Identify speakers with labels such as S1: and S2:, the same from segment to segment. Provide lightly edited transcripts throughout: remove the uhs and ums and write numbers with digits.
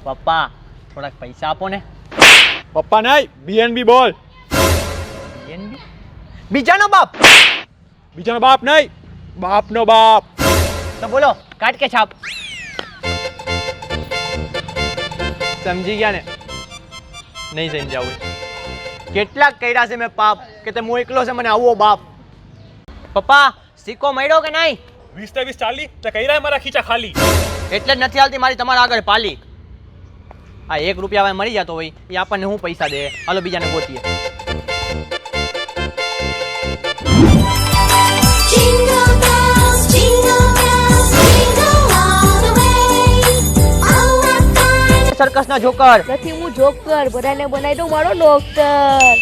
S1: પપ્પા થોડાક પૈસા આપો ને.
S2: પપ્પા નહીં, બીએનબી બોલ.
S1: BNB? બીજાનો બાપ.
S2: બીજાનો બાપ નહીં, બાપનો બાપ.
S1: તો બોલો કાટ કે છાપ. સમજી ગયા ને? નહીં સમજાવું. કેટલાક કર્યા છે મેં પાપ કે તે હું એકલો છે મને આવો બાપ. પપ્પા સિક્કો મળ્યો કે નહીં?
S2: 20 20 ચાલી તો કઈ રહ્યા મારા ખીચા ખાલી.
S1: એટલે જ નથી હાલતી મારી તમારા આગળ પાલી. આ 1 રૂપિયા મળી જતો હોય એ આપણને હું પૈસા દે. હાલો બીજાને ગોતીએ. સર્કસ ના જોકર
S3: નથી, હું જોકર. બધાને બનાવી દઉં મારો ડોક્ટર.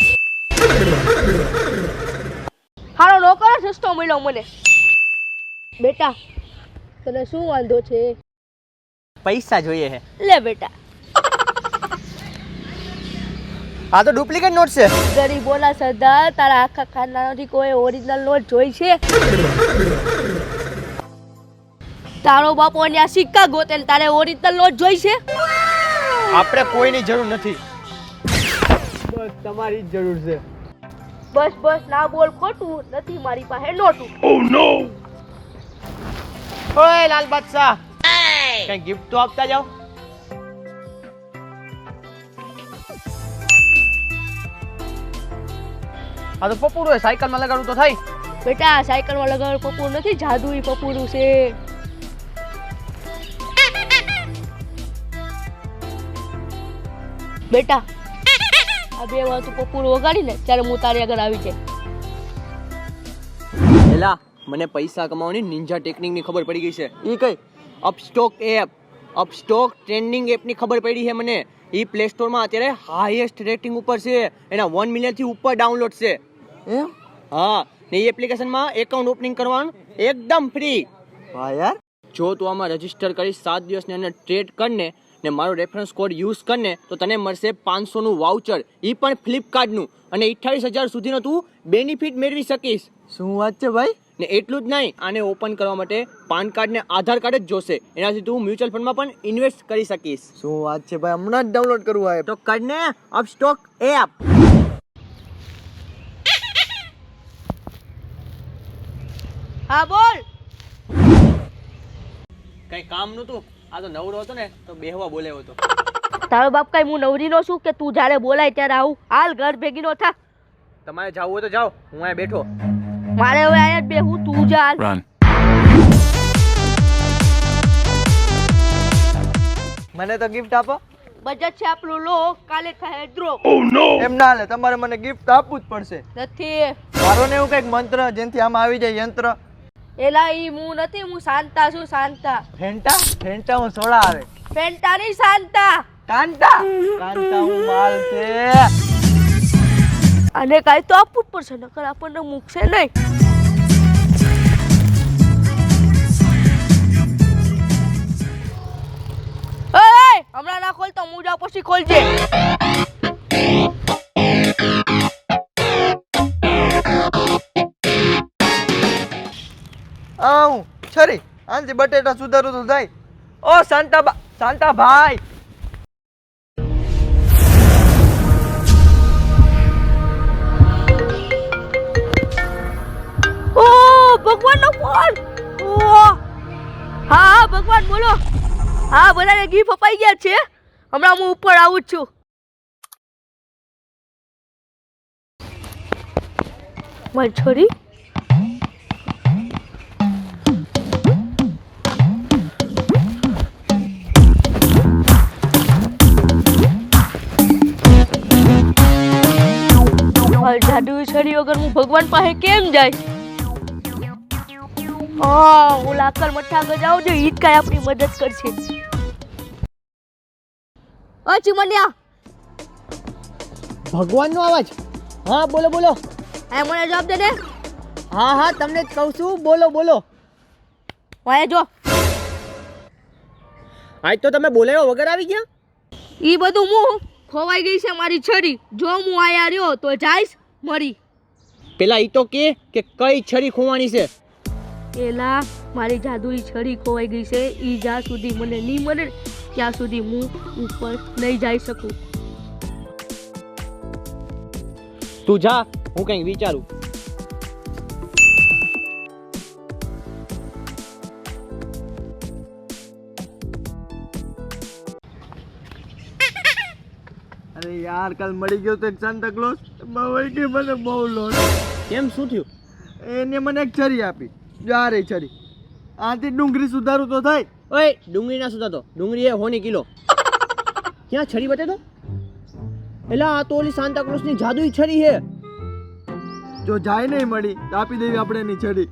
S3: હારો નોકર સસ્તો મળ્યો મને. બેટા તને શું વાંધો છે?
S1: પૈસા જોઈએ છે.
S3: લે બેટા,
S1: આ તો ડુપ્લિકેટ નોટ છે.
S3: ગરીબોના સરદાર તારા આખા ખાનદાનમાંથી કોઈ ઓરિજિનલ નોટ જોઈ છે? તારો બાપો અહીંયા સિક્કા ગોતે ને તારે ઓરિજિનલ નોટ જોઈ છે?
S1: આપણે કોઈની જરૂર નથી, બસ તમારી જ જરૂર છે.
S3: બસ બસ ના બોલ ખોટું. નથી મારી પાસે નોટું.
S2: ઓ નો.
S1: ઓય લાલ બાદશાહ, કઈ ગિફ્ટ તો આપતા જાઓ. આ તો પપુરું સાયકલમાં લગાડું તો થાય.
S3: બેટા સાયકલમાં લગાવેલું પપુરું નથી, જાદુઈ પપુરું છે. બેટા આ 2 વાર તું પપુરું વગાડી ને ત્યારે હું તારી આગળ આવી જાય.
S1: એલા મને પૈસા કમાવાની નિંજા ટેકનિકની ખબર પડી ગઈ છે. ઈ કઈ? અપસ્ટોક એપ. અપસ્ટોક ટ્રેન્ડિંગ એપની ખબર પડી છે મને. ઈ પ્લે સ્ટોરમાં અત્યારે હાઈએસ્ટ રેટિંગ ઉપર છે. એના 1 મિલિયન થી ઉપર ડાઉનલોડ છે. એમ? હા, ને એ એપ્લિકેશનમાં એકાઉન્ટ ઓપનિંગ કરવાનું એકદમ ફ્રી. વાહ યાર. જો તું આમાં રજીસ્ટર કરી 7 દિવસની અંદર ટ્રેડ કરને ને મારો રેફરન્સ કોડ યુઝ કરને તો તને મળશે 500 નું વાઉચર. ઈ પણ ફ્લિપકાર્ટનું. અને 28,000 સુધીનો તું બેનિફિટ મેળવી શકીશ. શું વાત છે ભાઈ? ને એટલું જ નહીં, આને ઓપન કરવા માટે પાન કાર્ડ ને આધાર કાર્ડ જ જોશે. એનાથી તું મ્યુચ્યુઅલ ફંડમાં પણ ઇન્વેસ્ટ કરી શકીશ. શું વાત છે ભાઈ, હમણાં જ ડાઉનલોડ કરવું આ એપ. તો કરને અપસ્ટોક એપ.
S3: હા બોલ.
S1: કઈ કામ નતું, આ તો નવરો હતો ને તો બેહવા બોલ્યો હતો.
S3: તારો બાપ કઈ હું નવરીનો છું કે તું જ્યારે બોલાય ત્યારે આવું? હાલ ઘર ભેગી નો થા.
S1: તમારે જાવું હોય તો જાઓ, હું અહીંયા બેઠો.
S3: મારે હવે અહીંયા જ બેહું, તું જા.
S1: મને તો ગિફ્ટ આપો.
S3: બજેટ છે આપણું લો, કાલે ખાય દ્રો.
S1: એમ ના હાલે, તમારે મને ગિફ્ટ આપવું જ પડશે.
S3: નથી
S1: મારો ને એવું કઈક મંત્ર જેનથી આમાં આવી જાય યંત્ર.
S3: એલા ઈ હું નથી, હું શાંતા છું. શાંતા.
S1: ફેન્ટા? ફેન્ટા હું સોડા આવે.
S3: ફેન્ટા નહીં, શાંતા.
S1: કાંતા? કાંતા હું માલ છે.
S3: અને કાંઈ તો આપવું જ પડશે, નકર આપણને મૂકશે નહીં. ઓય હમણાં ના ખોલતો, હું જાઉં પછી ખોલજે.
S1: આવું છરી આંથી બટેટા સુધારું તો થાય. ઓ શાંતા ભાઈ.
S3: ઓ ભગવાનનો ફોન. ઓ હા ભગવાન બોલો. હા બધાને ગિફ્ટ અપાઈ ગયા છે. હમણાં હું ઉપર આવું જ છું. મારી છોરી જાદુઈ છરી વગર હું ભગવાન પાસે કેમ જાય? હું લાકર મઠ્ઠા ગજાવ જો ઈ જ કાંઈ આપણી મદદ કરશે. ઓ ચીમનિયા,
S1: ભગવાનનો અવાજ. હા બોલો બોલો.
S3: આ મને જવાબ દે ને.
S1: હા તમને જ કહું છું, બોલો બોલો.
S3: વાય જો
S1: આજ તો તમે બોલાયો વગર આવી ગયા.
S3: ઈ બધું હું ખોવાઈ ગઈ છે મારી છરી. જો હું આયા રહ્યો તો જાઈશ મરી.
S1: પેલા ઈ તો કે કઈ છરી ખોવાની છે.
S3: એલા મારી જાદુઈ છરી ખોવાઈ ગઈ છે. ઈ જ્યાં સુધી મને નહીં મળે ત્યાં સુધી હું ઉપર નહીં જઈ શકું.
S1: તું જા, હું કંઈક વિચારું.
S4: અરે યાર કાલ મળી ગયો તો એક સાન્ટા ક્લોઝ બહુ કે મને બહુ લોટ.
S1: કેમ, શું થયું?
S4: એને મને એક છરી આપી. જો આ રહી છરી. આથી ડુંગળી સુધારું તો થાય.
S1: ઓય, ડુંગળી ના સુધાતો, ડુંગળી એ હોની કિલો. ક્યાં છરી બતે તો? એલા, આ તો ઓલી સાન્તા ક્લોઝ ની જાદુઈ છરી હે.
S4: જો જાય નહીં મળી તો આપી દેવી આપણે એની છરી.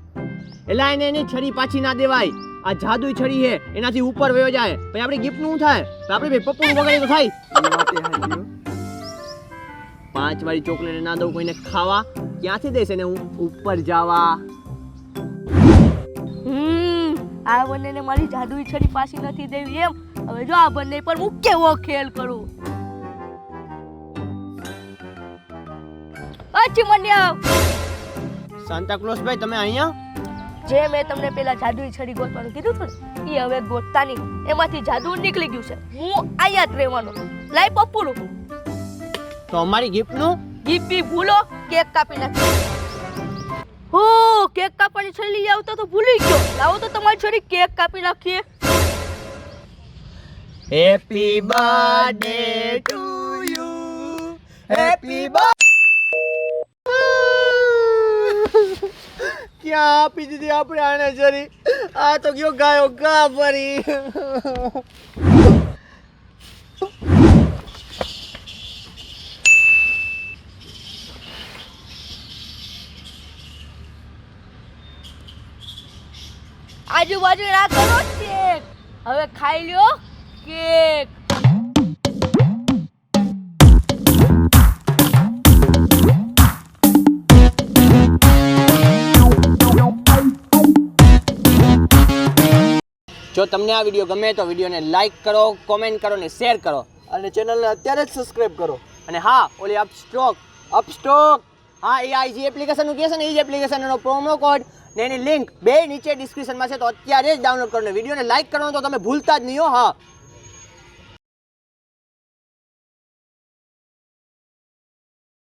S1: એલા, એને એની છરી પાછી ના દેવાય. આ જાદુઈ છરી હે, એનાથી ઉપર વયો જાય. પછી આપણી ગિફ્ટ નું થાય? તો આપણે ભાઈ પપ્પુનું બગાડે તો થાય.
S4: એ વાત એ હાચી હો.
S1: 5 વાળી ચોકલેટ ના દઉં કોઈને ખાવા, ક્યાંથી દેશે ને હું ઉપર જાવા?
S3: આ બંનેને મારી જાદુઈ છરી પાછી નથી દેવી એમ. હવે જો આ બંને પર હું કેવો ખેલ કરું. અચ્છી મન્યા,
S1: સાન્તા ક્લોઝ ભાઈ, તમે અહીંયા?
S3: જે મેં તમને પેલા જાદુઈ છરી ગોતવાનું કીધું હતું ને, એ હવે ગોતતા નહીં. એમાંથી જાદુ નીકળી ગયું છે. હું અહીંયા જ રહેવાનો. લાઈ પપ્પુનું.
S1: તો અમારી ગિફ્ટ નું?
S3: ગીપી ભૂલો, કેક કાપી નાખી. હો, કેક કાપવાની છરી લઈ આવતો તો ભૂલી ગયો. લાવો તો તમારી છરી કેક કાપી નાખીએ.
S1: Happy birthday to you, happy birthday. ક્યાં આપી દીધી આપણે આને છરી? આ તો ગયો ગાયો ગા ભરી.
S3: આજુબાજુ ના કરો કેક. હવે ખાઈ લ્યો કેક.
S1: જો તમને આ વિડીયો ગમે તો વિડીયોને લાઈક કરો, કોમેન્ટ કરો ને શેર કરો.
S4: અને ચેનલને અત્યારે જ સબસ્ક્રાઇબ કરો.
S1: અને હા, ઓલી અપસ્ટોક, હા, એ આ જે એપ્લિકેશનનું કહે છે ને, એ જ એપ્લિકેશનનો પ્રોમો કોડ ને એની લિંક બે નીચે ડિસ્ક્રિપ્શનમાં છે. તો અત્યારે જ ડાઉનલોડ કરો ને વિડીયોને લાઈક કરવાનું તો તમે ભૂલતા જ નહીં હો. હા.